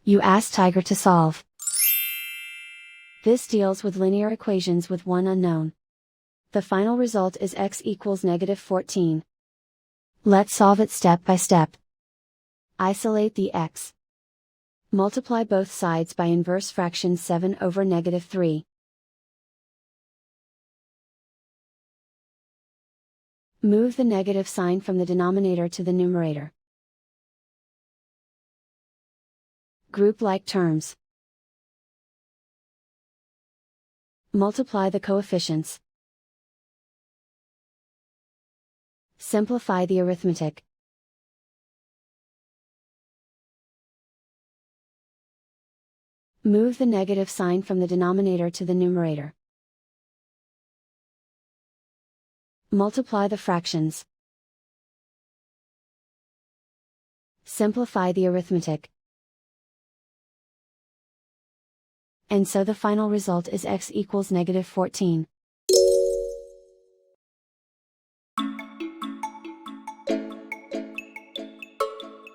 You ask Tiger to solve. This deals with linear equations with one unknown. The final result is x equals -14. Let's solve it step by step. Isolate the x. Multiply both sides by inverse fraction 7 over -3. Move the negative sign from the denominator to the numerator. Group like terms. Multiply the coefficients. Simplify the arithmetic. Move the negative sign from the denominator to the numerator. Multiply the fractions. Simplify the arithmetic. And so the final result is x equals -14.